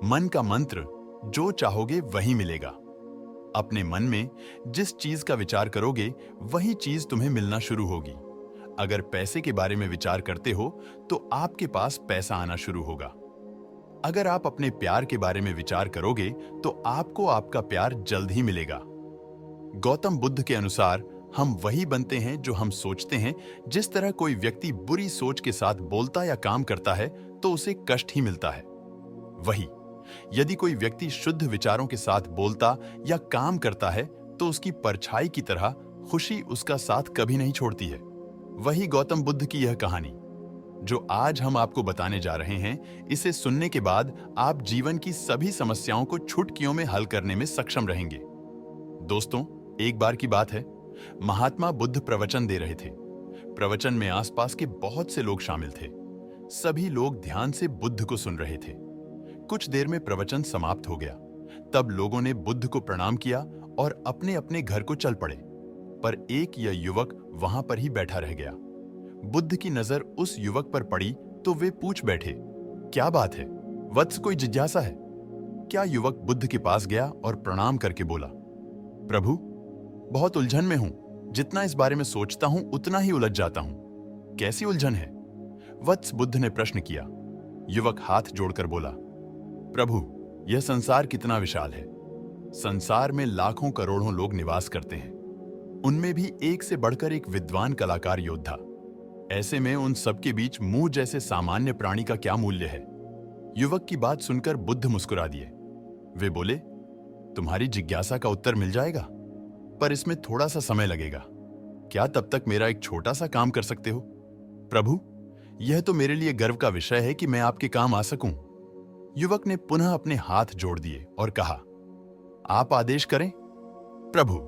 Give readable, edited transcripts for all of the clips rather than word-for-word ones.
मन का मंत्र, जो चाहोगे वही मिलेगा। अपने मन में जिस चीज का विचार करोगे वही चीज तुम्हें मिलना शुरू होगी। अगर पैसे के बारे में विचार करते हो तो आपके पास पैसा आना शुरू होगा। अगर आप अपने प्यार के बारे में विचार करोगे तो आपको आपका प्यार जल्द ही मिलेगा। गौतम बुद्ध के अनुसार हम वही बनते हैं जो हम सोचते हैं। जिस तरह कोई व्यक्ति बुरी सोच के साथ बोलता या काम करता है तो उसे कष्ट ही मिलता है, वही यदि कोई व्यक्ति शुद्ध विचारों के साथ बोलता या काम करता है तो उसकी परछाई की तरह खुशी उसका साथ कभी नहीं छोड़ती है। वही गौतम बुद्ध की यह कहानी जो आज हम आपको बताने जा रहे हैं, इसे सुनने के बाद आप जीवन की सभी समस्याओं को चुटकियों में हल करने में सक्षम रहेंगे। दोस्तों, एक बार की बात है, महात्मा बुद्ध प्रवचन दे रहे थे। प्रवचन में आसपास के बहुत से लोग शामिल थे। सभी लोग ध्यान से बुद्ध को सुन रहे थे। कुछ देर में प्रवचन समाप्त हो गया। तब लोगों ने बुद्ध को प्रणाम किया और अपने अपने घर को चल पड़े। पर एक यह युवक वहां पर ही बैठा रह गया। बुद्ध की नजर उस युवक पर पड़ी तो वे पूछ बैठे, क्या बात है वत्स, कोई जिज्ञासा है क्या? युवक बुद्ध के पास गया और प्रणाम करके बोला, प्रभु, बहुत उलझन में हूं। जितना इस बारे में सोचता हूं उतना ही उलझ जाता हूं। कैसी उलझन है वत्स? बुद्ध ने प्रश्न किया। युवक हाथ जोड़कर बोला, प्रभु, यह संसार कितना विशाल है। संसार में लाखों करोड़ों लोग निवास करते हैं, उनमें भी एक से बढ़कर एक विद्वान कलाकार योद्धा। ऐसे में उन सबके बीच मुंह जैसे सामान्य प्राणी का क्या मूल्य है? युवक की बात सुनकर बुद्ध मुस्कुरा दिए। वे बोले, तुम्हारी जिज्ञासा का उत्तर मिल जाएगा, पर इसमें थोड़ा सा समय लगेगा। क्या तब तक मेरा एक छोटा सा काम कर सकते हो? प्रभु, यह तो मेरे लिए गर्व का विषय है कि मैं आपके काम आ सकूं। युवक ने पुनः अपने हाथ जोड़ दिए और कहा, आप आदेश करें। प्रभु,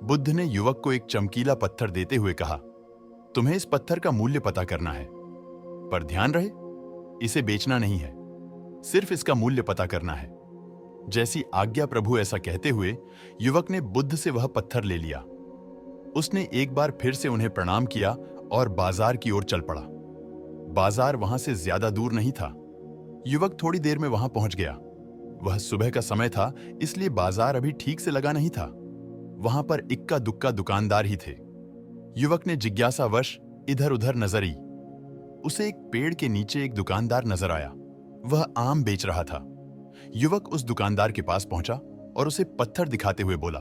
बुद्ध ने युवक को एक चमकीला पत्थर देते हुए कहा, तुम्हें इस पत्थर का मूल्य पता करना है, पर ध्यान रहे, इसे बेचना नहीं है, सिर्फ इसका मूल्य पता करना है। जैसी आज्ञा प्रभु। ऐसा कहते हुए युवक ने बुद्ध से वह पत्थर ले लिया। उसने एक बार फिर से उन्हें प्रणाम किया और बाजार की ओर चल पड़ा। बाजार वहां से ज्यादा दूर नहीं था। युवक थोड़ी देर में वहां पहुंच गया। वह सुबह का समय था, इसलिए बाजार अभी ठीक से लगा नहीं था। वहां पर इक्का दुक्का दुकानदार ही थे। युवक ने जिज्ञासावश इधर उधर नजर आई। उसे एक पेड़ के नीचे एक दुकानदार नजर आया। वह आम बेच रहा था। युवक उस दुकानदार के पास पहुंचा और उसे पत्थर दिखाते हुए बोला,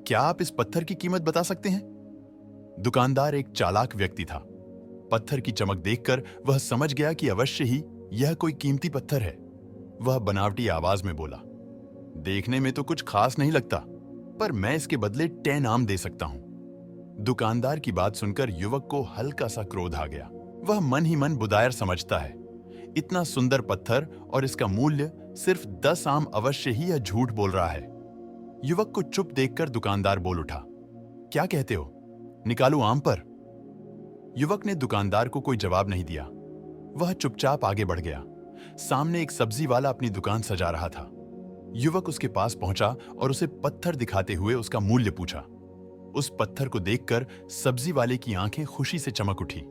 क्या आप इस पत्थर की कीमत बता सकते हैं? दुकानदार एक चालाक व्यक्ति था। पत्थर की चमक देखकर वह समझ गया कि अवश्य ही यह कोई कीमती पत्थर है। वह बनावटी आवाज में बोला, देखने में तो कुछ खास नहीं लगता, पर मैं इसके बदले 10 इनाम दे सकता हूं। दुकानदार की बात सुनकर युवक को हल्का सा क्रोध आ गया। वह मन ही मन बुदायर समझता है। इतना सुंदर पत्थर और इसका मूल्य सिर्फ 10 आम, अवश्य ही यह झूठ बोल रहा है। युवक को चुप देखकर दुकानदार बोल उठा, क्या कहते हो, निकालूं आम पर? युवक ने दुकानदार को कोई जवाब नहीं दिया। वह चुपचाप आगे बढ़ गया। सामने एक सब्जी वाला अपनी दुकान सजा रहा था। युवक उसके पास पहुंचा और उसे पत्थर दिखाते हुए उसका मूल्य पूछा। उस पत्थर को देखकर सब्जी वाले की आंखें खुशी से चमक उठी।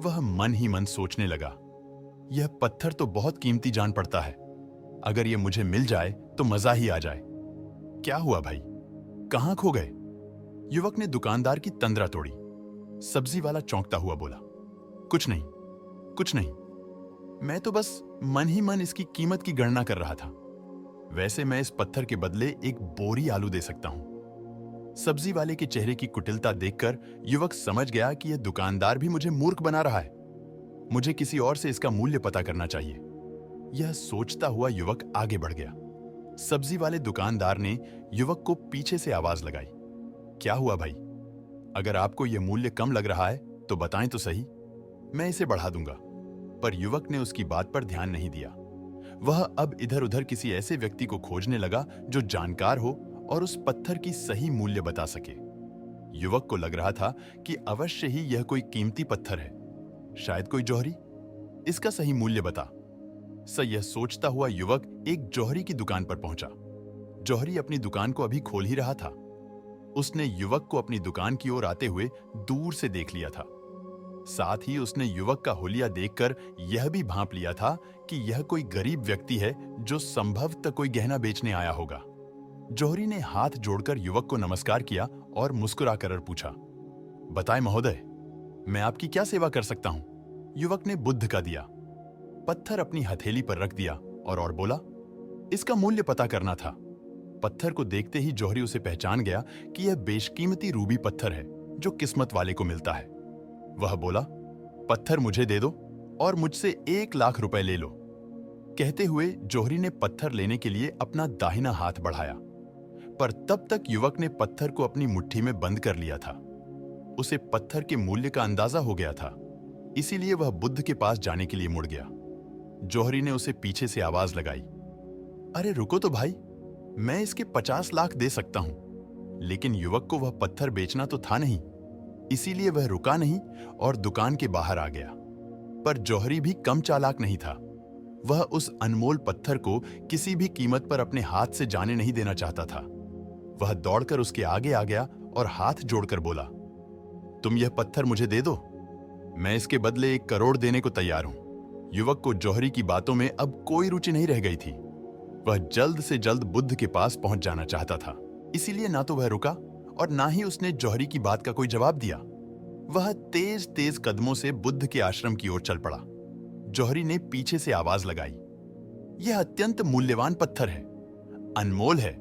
वह मन ही मन सोचने लगा, यह पत्थर तो बहुत कीमती जान पड़ता है। अगर यह मुझे मिल जाए तो मजा ही आ जाए। क्या हुआ भाई, कहां खो गए? युवक ने दुकानदार की तंद्रा तोड़ी। सब्जी वाला चौंकता हुआ बोला, कुछ नहीं, कुछ नहीं, मैं तो बस मन ही मन इसकी कीमत की गणना कर रहा था। वैसे मैं इस पत्थर के बदले एक बोरी आलू दे सकता हूं। सब्जी वाले के चेहरे की कुटिलता देखकर युवक समझ गया कि यह दुकानदार भी मुझे मूर्ख बना रहा है। मुझे किसी और से इसका मूल्य पता करना चाहिए। यह सोचता हुआ युवक आगे बढ़ गया। सब्जी वाले दुकानदार ने युवक को पीछे से आवाज लगाई, क्या हुआ भाई? अगर आपको यह मूल्य कम लग रहा है तो बताएं तो सही, मैं इसे बढ़ा दूंगा। पर युवक ने उसकी बात पर ध्यान नहीं दिया। वह अब इधर उधर किसी ऐसे व्यक्ति को खोजने लगा जो जानकार हो और उस पत्थर की सही मूल्य बता सके। युवक को लग रहा था कि अवश्य ही यह कोई कीमती पत्थर है, शायद कोई जौहरी। इसका सही मूल्य बता। यह सोचता हुआ युवक एक जौहरी की दुकान पर पहुंचा। जौहरी अपनी दुकान को अभी खोल ही रहा था। उसने युवक को अपनी दुकान की ओर आते हुए दूर से देख लिया था। साथ ही उसने युवक का हुलिया देखकर यह भी भांप लिया था कि यह कोई गरीब व्यक्ति है जो संभवतः कोई गहना बेचने आया होगा। जौहरी ने हाथ जोड़कर युवक को नमस्कार किया और मुस्कुराकर पूछा, बताएं महोदय, मैं आपकी क्या सेवा कर सकता हूं? युवक ने बुद्ध का दिया पत्थर अपनी हथेली पर रख दिया और बोला, इसका मूल्य पता करना था। पत्थर को देखते ही जौहरी उसे पहचान गया कि यह बेशकीमती रूबी पत्थर है जो किस्मत वाले को मिलता है। वह बोला, पत्थर मुझे दे दो और मुझसे 1 लाख रुपए ले लो। कहते हुए जौहरी ने पत्थर लेने के लिए अपना दाहिना हाथ बढ़ाया, पर तब तक युवक ने पत्थर को अपनी मुट्ठी में बंद कर लिया था। उसे पत्थर के मूल्य का अंदाजा हो गया था, इसीलिए वह बुद्ध के पास जाने के लिए मुड़ गया। जौहरी ने उसे पीछे से आवाज लगाई, अरे रुको तो भाई, मैं इसके 50 लाख दे सकता हूं। लेकिन युवक को वह पत्थर बेचना तो था नहीं, इसीलिए वह रुका नहीं और दुकान के बाहर आ गया। पर जौहरी भी कम चालाक नहीं था। वह उस अनमोल पत्थर को किसी भी कीमत पर अपने हाथ से जाने नहीं देना चाहता था। वह दौड़कर उसके आगे आ गया और हाथ जोड़कर बोला, तुम यह पत्थर मुझे दे दो, मैं इसके बदले 1 करोड़ देने को तैयार हूं। युवक को जौहरी की बातों में अब कोई रुचि नहीं रह गई थी। वह जल्द से जल्द बुद्ध के पास पहुंच जाना चाहता था, इसीलिए ना तो वह रुका और ना ही उसने जौहरी की बात का कोई जवाब दिया। वह तेज तेज कदमों से बुद्ध के आश्रम की ओर चल पड़ा। जौहरी ने पीछे से आवाज लगाई, यह अत्यंत मूल्यवान पत्थर है, अनमोल है,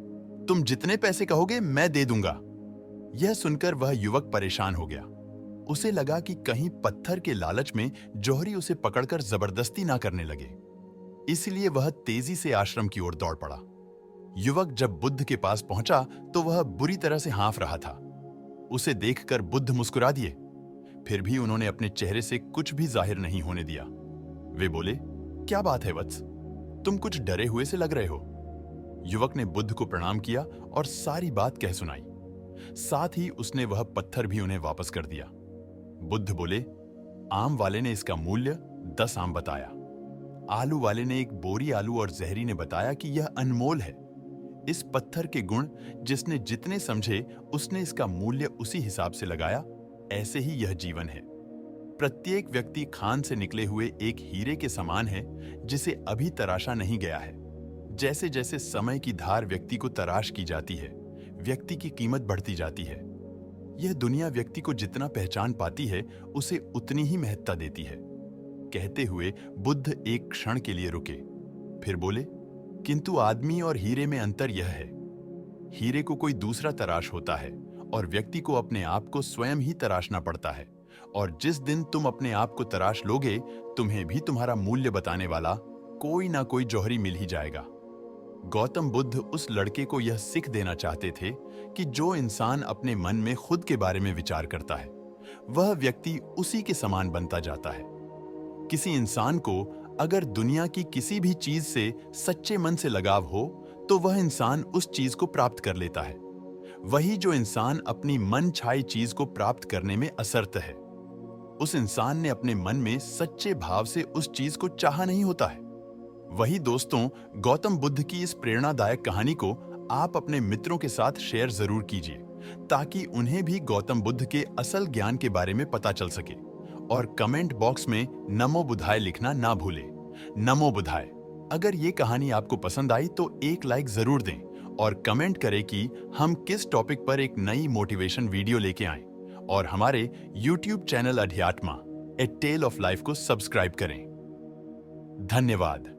तुम जितने पैसे कहोगे मैं दे दूंगा। यह सुनकर वह युवक परेशान हो गया। उसे लगा कि कहीं पत्थर के लालच में जौहरी उसे पकड़कर जबरदस्ती ना करने लगे, इसलिए वह तेजी से आश्रम की ओर दौड़ पड़ा। युवक जब बुद्ध के पास पहुंचा तो वह बुरी तरह से हाँफ रहा था। उसे देखकर बुद्ध मुस्कुरा दिए, फिर भी उन्होंने अपने चेहरे से कुछ भी जाहिर नहीं होने दिया। वे बोले, क्या बात है वत्स, तुम कुछ डरे हुए से लग रहे हो। युवक ने बुद्ध को प्रणाम किया और सारी बात कह सुनाई। साथ ही उसने वह पत्थर भी उन्हें वापस कर दिया। बुद्ध बोले, आम वाले ने इसका मूल्य 10 आम बताया, आलू वाले ने 1 बोरी आलू और जहरी ने बताया कि यह अनमोल है। इस पत्थर के गुण जिसने जितने समझे उसने इसका मूल्य उसी हिसाब से लगाया। ऐसे ही यह जीवन है। प्रत्येक व्यक्ति खान से निकले हुए एक हीरे के समान है जिसे अभी तराशा नहीं गया है। जैसे जैसे समय की धार व्यक्ति को तराश की जाती है, व्यक्ति की कीमत बढ़ती जाती है। यह दुनिया व्यक्ति को जितना पहचान पाती है उसे उतनी ही महत्ता देती है। कहते हुए बुद्ध एक क्षण के लिए रुके, फिर बोले, किंतु आदमी और हीरे में अंतर यह है, हीरे को कोई दूसरा तराश होता है और व्यक्ति को अपने आप को स्वयं ही तराशना पड़ता है। और जिस दिन तुम अपने आप को तराश लोगे, तुम्हें भी तुम्हारा मूल्य बताने वाला कोई ना कोई जौहरी मिल ही जाएगा। गौतम बुद्ध उस लड़के को यह सीख देना चाहते थे कि जो इंसान अपने मन में खुद के बारे में विचार करता है, वह व्यक्ति उसी के समान बनता जाता है। किसी इंसान को अगर दुनिया की किसी भी चीज से सच्चे मन से लगाव हो, तो वह इंसान उस चीज को प्राप्त कर लेता है। वही जो इंसान अपनी मन छाई चीज को प्राप्त करने में असमर्थ है, उस इंसान ने अपने मन में सच्चे भाव से उस चीज को चाहा नहीं होता है। वही दोस्तों, गौतम बुद्ध की इस प्रेरणादायक कहानी को आप अपने मित्रों के साथ शेयर जरूर कीजिए, ताकि उन्हें भी गौतम बुद्ध के असल ज्ञान के बारे में पता चल सके। और कमेंट बॉक्स में नमो बुद्धाय लिखना ना भूलें। नमो बुद्धाय। अगर ये कहानी आपको पसंद आई तो एक लाइक जरूर दें और कमेंट करें कि हम किस टॉपिक पर एक नई मोटिवेशन वीडियो लेके आएं। और हमारे YouTube channel Adhyatma a tale of life को सब्सक्राइब करें। धन्यवाद।